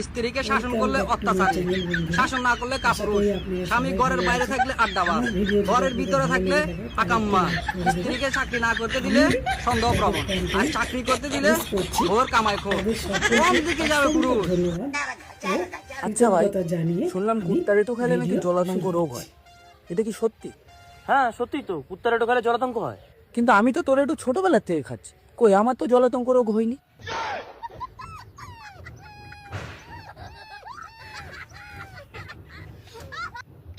স্ত্রীকে শাসন করলে অত্যাচারী, শাসন না করলে কাপুরুষ। স্বামী ঘরের বাইরে থাকলে আড্ডাবাজ, ঘরের ভিতরে থাকলে আকাম্মা। স্ত্রীকে চাকরি না করতে দিলে সন্দেহপ্রবণ, আর চাকরি করতে দিলে ওর কামাই খো। কোন দিকে যাবে পুরুষ? আচ্ছা ভাই, শুনলাম কুত্তার এঁটো খেলে নাকি জলাতঙ্ক রোগ হয়, এটা কি সত্যি? হ্যাঁ সত্যি তো, কুত্তার এঁটো খেলে জলাতঙ্ক হয়। কিন্তু আমি তো তোর একটু ছোটবেলার থেকে খাচ্ছি, কই আমার তো জলাতঙ্ক রোগ হয়নি।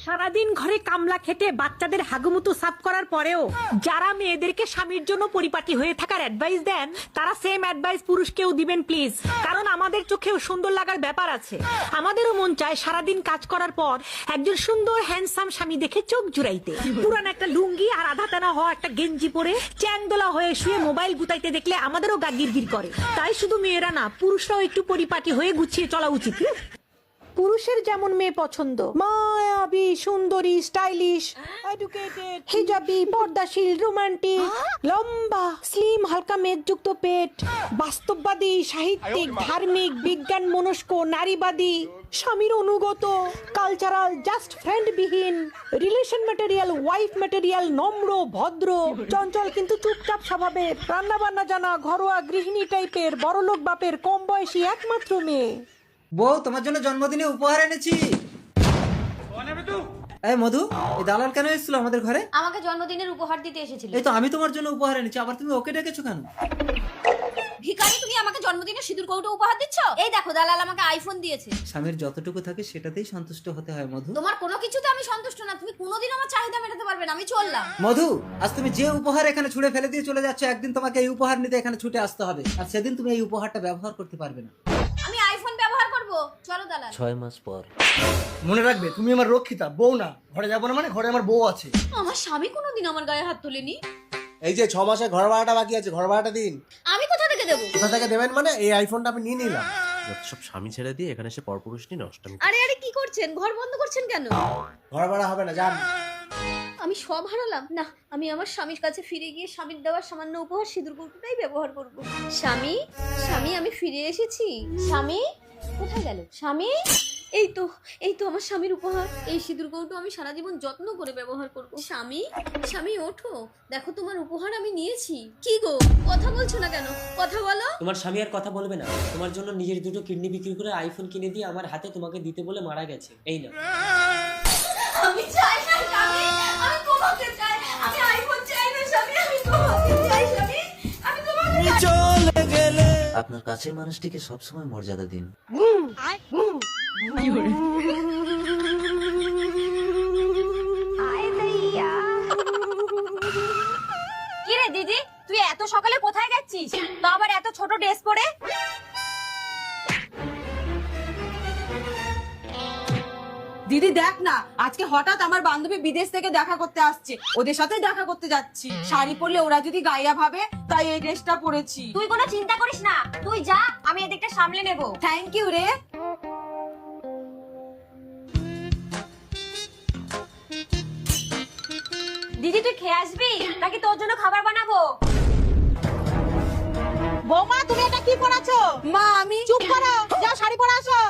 সারাদিন ঘরে কামলা খেটে বাচ্চাদের হাগুমুতু সাফ করার পরেও যারা মেয়েদেরকে স্বামীর জন্য পরিপাটি হয়ে থাকার অ্যাডভাইস দেন, তারা সেম অ্যাডভাইস পুরুষকেও দিবেন প্লিজ। কারণ আমাদের চোখেও সুন্দর লাগার ব্যাপার আছে। আমাদেরও মন চায় সারাদিন কাজ করার পর একজন সুন্দর হ্যান্ডসাম স্বামী দেখে চোখ জুড়াইতে। পুরান একটা লুঙ্গি আর আধা টানা হওয়া একটা গেঞ্জি পরে চ্যাংদোলা হয়ে শুয়ে মোবাইল গুতাইতে দেখলে আমাদেরও গা গিরগির করে। তাই শুধু মেয়েরা না, পুরুষরাও একটু পরিপাটি হয়ে গুছিয়ে চলা উচিত। পুরুষের যেমন মেয়ে পছন্দ, মায়াবী, সুন্দরী, স্টাইলিশ, এডুকেটেড, হিজাবি, পর্দাশীল, রোমান্টিক, লম্বা, স্লিম, হালকা মেদযুক্ত পেট, বাস্তববাদী, সাহিত্যিক, ধার্মিক, বিজ্ঞান মনস্ক, নারীবাদী, স্বামীর অনুগত, কালচারাল, জাস্ট ফ্রেন্ড বিহীন, রিলেশন ম্যাটেরিয়াল, ওয়াইফ ম্যাটেরিয়াল, নম্র, ভদ্র, চঞ্চল কিন্তু চুপচাপ স্বভাবের, রান্না বান্না জানা, ঘরোয়া গৃহিণী টাইপের, বড়লোক বাপের কম বয়সী একমাত্র মেয়ে। বউ, তোমার জন্য জন্মদিনে উপহার এনেছি। এই মধু, এই দালাল কেন এসেছিল আমাদের ঘরে? আমাকে জন্মদিনের উপহার দিতে এসেছিল। এই তো আমি তোমার জন্য উপহার এনেছি, আবার তুমি ওকে ডেকেছো কেন? ভিখারি, তুমি আমাকে জন্মদিনের সিঁদুর কৌটো উপহার দিচ্ছ? এই দেখো, দালাল আমাকে আইফোন দিয়েছে। স্বামীর যতটুকু থাকে সেটাতেই সন্তুষ্ট হতে হয় মধু। তোমার কোনো কিছুতে আমি সন্তুষ্ট না। তুমি কোনোদিন আমার চাহিদা মেটাতে পারবে না। আমি চললাম। মধু, আজ তুমি যে উপহার এখানে ছুঁড়ে ফেলে দিয়ে চলে যাচ্ছ, একদিন তোমাকে এই উপহার নিতে এখানে ছুটে আসতে হবে, আর সেদিন তুমি এই উপহারটা ব্যবহার করতে পারবে না। আমি আইফোন ব্যবহার করব। চলো দালাল। 6 মাস পর। মনে রাখবে, তুমি আমার রক্ষিতা, বউ না। ঘরে যাবো না মানে ঘরে আমার বউ আছে। আমার স্বামী কোনোদিন আমার গায়ে হাত তোলেনি। এই যে 6 মাসের ঘর ভাড়াটা বাকি আছে, ঘর ভাড়াটা দিন। আমি কোথা থেকে দেবো? কোথা থেকে দেবেন মানে? এই আইফোনটা আমি নিয়ে নিলাম। সব স্বামী ছেড়ে দিয়ে এখানে এসে পরপুরুষ নিয়ে নষ্ট। আরে আরে, কি করছেন? ঘর বন্ধ করছেন কেন? ঘর ভাড়া হবে না, যান। আমি সব হারালাম না। আমি আমার স্বামীর কাছে ফিরে গিয়ে স্বামীর দেওয়ার সামান্য উপহার সিঁদুর কৌটোটাই ব্যবহার করব। স্বামী, স্বামী, আমি ফিরে এসেছি। স্বামী কোথায় গেল? স্বামী, এই তো আমার স্বামীর উপহার। এই সিঁদুর কৌটো আমি সারা জীবন যত্ন করে ব্যবহার করব। স্বামী, স্বামী ওঠো, দেখো তোমার উপহার আমি নিয়েছি। কি গো, কথা বলছো না কেন? কথা বলো। তোমার স্বামী আর কথা বলবে না। তোমার জন্য নিজের দুটো কিডনি বিক্রি করে আইফোন কিনে দিয়ে আমার হাতে তোমাকে দিতে বলে মারা গেছে। এই না, আমি চাই না স্বামী, আমি তোমাকে চাই। আমি আইফোন চাই না স্বামী, আমি তোমাকে চাই স্বামী, আমি তোমাকে চাই। আপনার কাছের মানুষটিকে সবসময় মর্যাদা দিন। কি রে দিদি, তুই এত সকালে কোথায় যাচ্ছিস? তো আবার এত ছোট ড্রেস পরে? দিদি দেখ না, আজকে হঠাৎ আমার বান্ধবী বিদেশ থেকে দেখা করতে আসছে, ওদের সাথে দেখা করতে যাচ্ছি। শাড়ি পরলে ওরা যদি গাইয়া ভাবে, তাই এই ড্রেসটা পরেছি। তুই কোনো চিন্তা করিস না, তুই যা, আমি এদিকটা সামলে নেব। থ্যাংক ইউ রে। দিদি তুই খেয়ে আসবি নাকি তোর জন্য খাবার বানাবো? বৌমা, তুমি এটা কি পরাছো? মা, আমি। চুপ করো, যাও শাড়ি পরে আসো।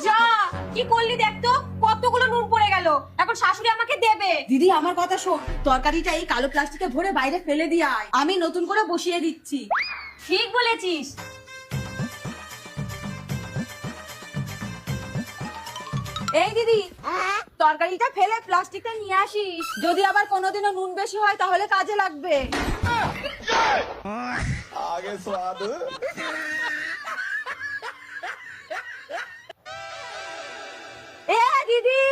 যা, কি করলি দেখ তো, কতগুলো নুন পড়ে গেল। এখন শাশুড়ি আমাকে দেবে। দিদি আমার কথা শোন, তরকারিটা এই কালো প্লাস্টিকে ভরে বাইরে ফেলে দিয়ে আয়, আমি নতুন করে বসিয়ে দিচ্ছি। ঠিক বলেছিস। এই দিদি, তরকারিটা ফেলে প্লাস্টিকটা নিয়ে আসিস, যদি আবার কোনোদিনও নুন বেশি হয় তাহলে কাজে লাগবে। এ দিদি,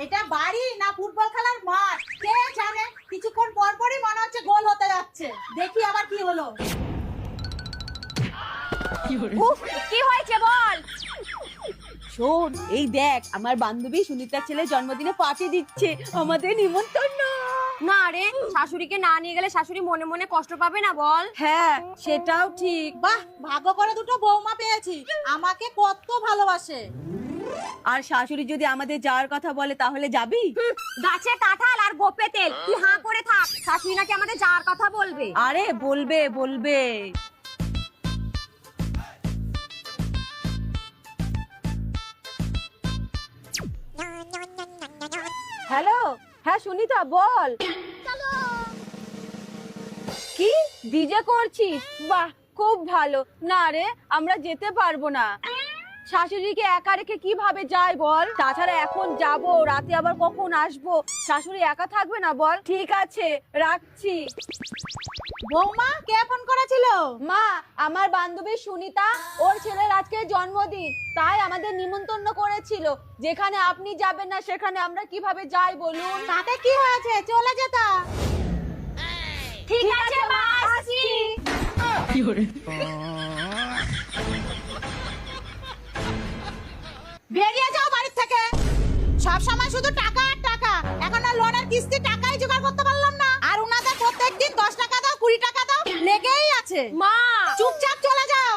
এটা বাড়ি না ফুটবল খেলার মাঠ? কে জানে, কিছুক্ষণ পর পরই মনে হচ্ছে গোল হতে যাচ্ছে। দেখি আবার কি হলো। উফ, কি হয়েছে বল। শোন, এই দেখ, আমার বান্ধবী সুনিতার ছেলে জন্মদিনে পার্টি দিচ্ছে, আমাদের নিমন্ত্রণ। না রে, শাশুড়িকে না নিয়ে গেলে শাশুড়ি মনে মনে কষ্ট পাবে না বল? হ্যাঁ, সেটাও ঠিক। বাহ, ভাগ্য করে দুটো বৌমা পেয়েছি, আমাকে কত ভালোবাসে। আর শাশুড়ি যদি আমাদের যাওয়ার কথা বলে তাহলে যাবি? গাছে কাঁঠাল আর গোপে তেল, তুই হাঁ করে থাক। শাশুড়ি নাকি আমাদের যাওয়ার কথা বলবে। আরে বলবে বলবে। হ্যালো, হ্যাঁ সুনিতা বল। কি ডিজে করছিস? বাহ খুব ভালো। না রে আমরা যেতে পারবো না, শাশুড়িকে একা রেখে কিভাবে যাই বল? তাছাড়া এখন যাব, রাতে আবার কখন আসবো, শাশুড়ি একা থাকবে না বল? ঠিক আছে রাখছি। বৌমা কে ফোন করেছিল? মা আমার বান্ধবী সুনিতা, ওর ছেলের আজকে জন্মদিন, তাই আমাদের নিমন্ত্রণ করেছিল। যেখানে আপনি যাবেন না সেখানে আমরা কিভাবে যাই বলুন? তাতে কি হয়েছে, চলে যেতা। ঠিক আছে মা, আসি। বেরিয়ে যাও বাড়ি থেকে, সব সময় শুধু টাকা আর টাকা। এখন আর লোনের কিস্তি টাকাই জোগাড় করতে পারলাম না, আর উনাদের প্রত্যেকদিন 10 টাকা দাও 20 টাকা দাও লেগেই আছে। মা চুপচাপ চলে যাও।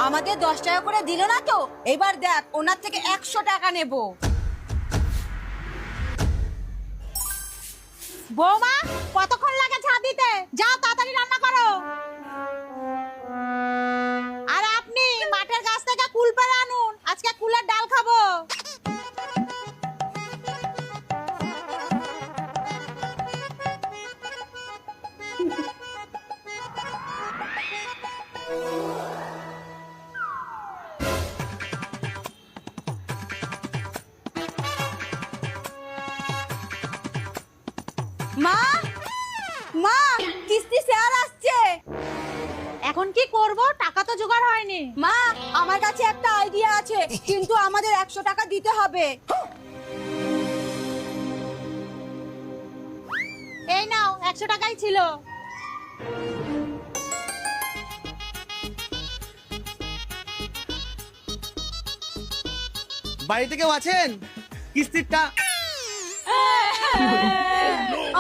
আমাদের 10 টাকা করে দিল না তো, এবার দেখ ওনার থেকে 100 টাকা নেব। বৌমা কতক্ষণ লাগে চা দিতে? যাও তাড়াতাড়ি রান্না করো। আর আপনি মাঠের গাছ থেকে কুল পেড়ে আনুন, আজকে কুলের ডাল খাবো। মা মা কিস্তি শেয়ার আসছে। এখন কি করব, টাকা তো জোগাড় হয়নি। মা আমার কাছে একটা আইডিয়া আছে, কিন্তু আমাদের 100 টাকা দিতে হবে। এই নাও 100 টাকাই ছিল। বাড়িতে কেউ আছেন? কিস্তিরটা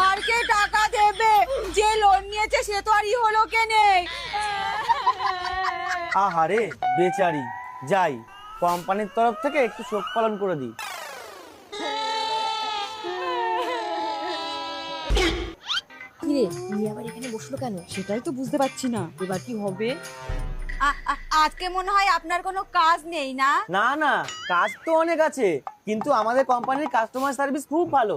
আর কে টাকা দেবে? যে লোন নিয়েছে সে তো আর হলো কেনে। আহারে বেচারি, যাই কোম্পানির তরফ থেকে একটু শোক পালন করে দিই। কিরে তুমি আবার এখানে বসলো কেন? সেটাই তো বুঝতে পারছি না, এবার কি হবে। আজকে মনে হয় আপনার কোনো কাজ নেই না? না না, কাজ তো অনেক আছে, কিন্তু আমাদের কোম্পানির কাস্টমার সার্ভিস খুব ভালো,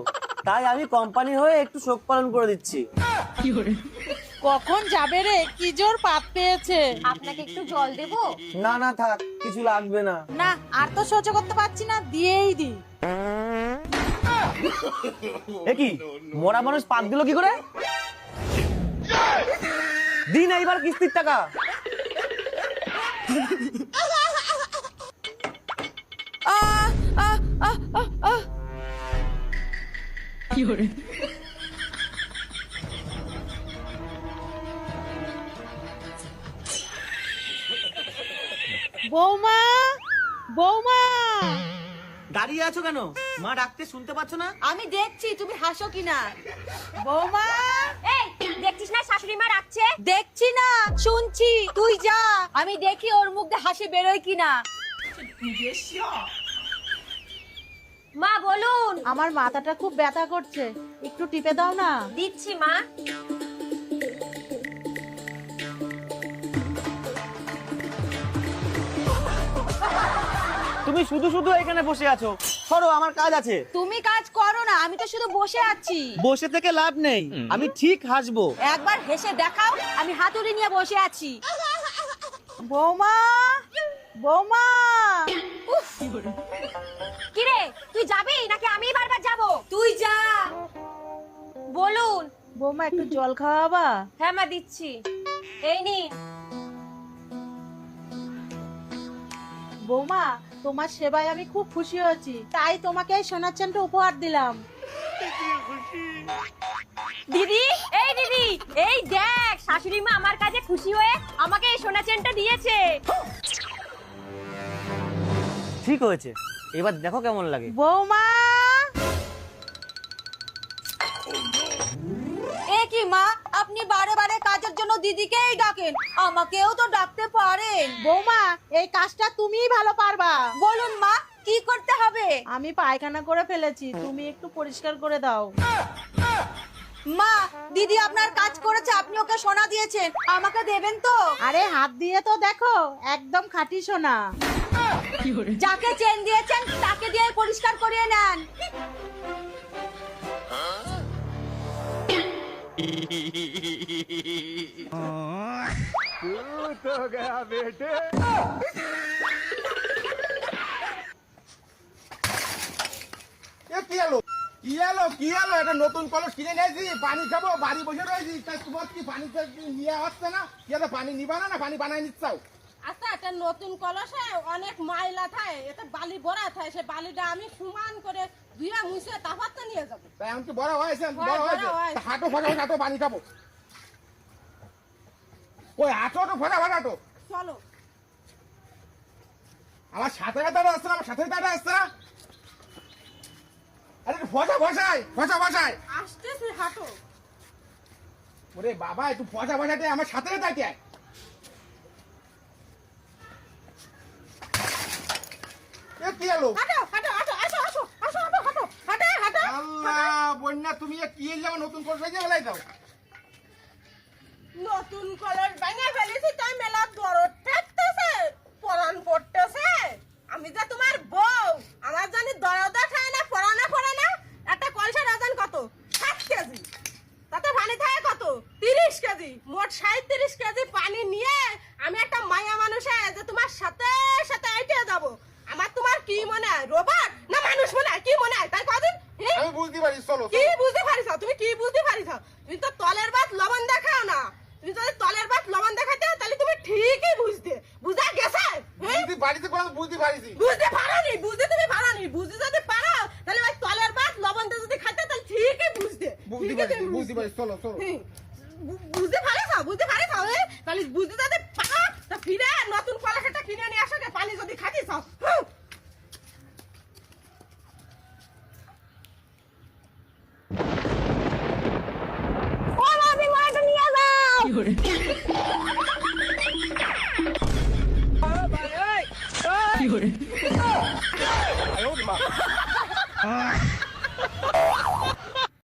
তাই আমি কোম্পানির হয়ে একটু শোক পালন করে দিচ্ছি। কখন যাবে রে? কি জোর পাপ পেয়েছে। আপনাকে একটু জল দেবো? না না থাক, কিছু লাগবে না। না আর তো সহ্য করতে পারছি না, দিয়েই দি। এ কি মরা মানুষ পাত দিল কি করে? দিন এইবার কিস্তির টাকা। বৌমা বৌমা দাঁড়িয়ে আছো কেন? মা ডাকতে শুনতে পাচ্ছ না? আমি দেখছি তুমি হাসো কিনা। বৌমা এই দেখছিস না শাশুড়ি মা রাখছে? দেখছি না শুনছি, তুই যা, আমি দেখি ওর মুখ দিয়ে হাসি বেরোয় কিনা। মা বলুন। আমার মাথাটা খুব ব্যথা করছে, একটু টিপে দাও না। দিচ্ছি মা। তুমি শুধু শুধু এখানে বসে আছো, সরো আমার কাজ আছে। তুমি কাজ করো না, আমি তো শুধু বসে আছি। বসে থেকে লাভ নেই, আমি ঠিক হাসবো। একবার হেসে দেখাও, আমি হাতুড়ি নিয়ে বসে আছি। বৌমা বৌমা কিরে তুই যাবি নাকি আমি বারবার যাব? তুই যা। বলুন। বৌমা একটু জল খাওয়াবা? হ্যাঁ মা দিচ্ছি, এই নি। বৌমা তোমার সেবায় আমি খুব খুশি হয়েছি, তাই তোমাকে এই সোনার চেনটা উপহার দিলাম। দিদি, এই দিদি, এই দেখ শাশুড়ি মা আমার কাছে খুশি হয়ে আমাকে এই সোনা চেনটা দিয়েছে। ঠিক হয়েছে, এবার দেখো কেমন লাগে। বৌমা এ কি মা, আপনি বারে বারে কাজের জন্য জন্য দিদিকেই ডাকেন, আমাকেও তো ডাকতে পারেন। বৌমা, এই কাজটা তুমিই ভালো পারবা। বলুন মা, কি করতে হবে? আমি পায়খানা করে ফেলেছি, তুমি একটু পরিষ্কার করে দাও। মা, দিদি আপনার কাজ করেছে, আপনি ওকে সোনা দিয়েছেন, আমাকে দেবেন তো? আরে হাত দিয়ে তো দেখো, একদম খাঁটি সোনা। যাকে চেন দিয়েছেন তাকে দিয়ে পরিষ্কার করিয়ে নেন। কি এলো এটা নতুন কলস কিনে নিয়েছি, পানি খাবো, বাড়ি বসে রয়েছি, তোমার কি পানি নিয়ে হচ্ছে না? কি এত পানি নিবা না, পানি বানাই নিচ্ছাও? আচ্ছা, একটা নতুন কলসে অনেক ময়লা থাকে, এতে বালি ভরা থাকে, সে বালিটা আমি সমান করে ধুয়ে মুছে তারপর নিয়ে যাবো। তাই এমনকি বড় হয়েছে, বড় বড় হয়েছে, হয়েছে। হাঁটো ফটাফট হাঁটো, পানি খাবো। ওই হাঁটো তো ফটাফট হাঁটো। চলো। আমার সাথে দাঁড়া আসছে না, আমার সাথে দাঁড়া আসছে না। আরে ফসা বসাই, ফসা বসাই। আসতেছি, হাঁটো। ওরে বাবা, একটু ফসা বসাতে আমার সাথে দাঁড়িয়ে। কি এলো? হাঁটো, হাঁটো, হাঁটো, আসো, আসো, আসো, হাঁটো, হাঁটো, হাঁটো, হাঁটো। আল্লাহ, বন্যা তুমি কি যাবো নতুন করে বেলাই দাও। নতুন কলস ভেঙে ফেলেছি, তাই মেলা দরদ ঠেকতেছে, পরান পড়তেছে। আমি যে তোমার বউ, আমার জানি দরদা খায় না, পরানা পড়ে না। একটা কলসের ওজন কত? 7 কেজি। তাতে পানি থাকে কত? 30 কেজি। মোট 37 কেজি পানি নিয়ে আমি একটা মায়া মানুষে যে তোমার সাথে সাথে এটে যাব। আমার তোমার কি মনে হয়, রোবট না মানুষ মনে হয়? কি মনে হয় তাই কদিন? আমি বুঝতে পারি, চলো। কি বুঝতে পারিস? তুমি কি বুঝতে পারিস? তুমি তো তলের ভাত লবণ দেখাও না। তুমি যদি তলের ভাত লবণ দেখাতে তাহলে তুমি ঠিকই বুঝতে। বুঝা গেছে? বুঝতে পারিছি, কোন বুঝতে পারিছি। বুঝতে পারোনি, বুঝতে তুমি পারোনি। বুঝতে যদি পারো তাহলে ওই তলের ভাত লবণ দিয়ে যদি খাইতে তাহলে ঠিকই বুঝতে। বুঝতে পারিছি, বুঝতে পারিছি, চলো চলো। বুঝতে পারিস? বুঝতে পারিস? তাহলে বুঝতে যদি পারো তা ফিরে নতুন কলসটা কিনে নিয়ে আসো, পানি যদি খাইতিস। ও ভাবি, মাটা নিয়ে যাও। আয় ওরে মা।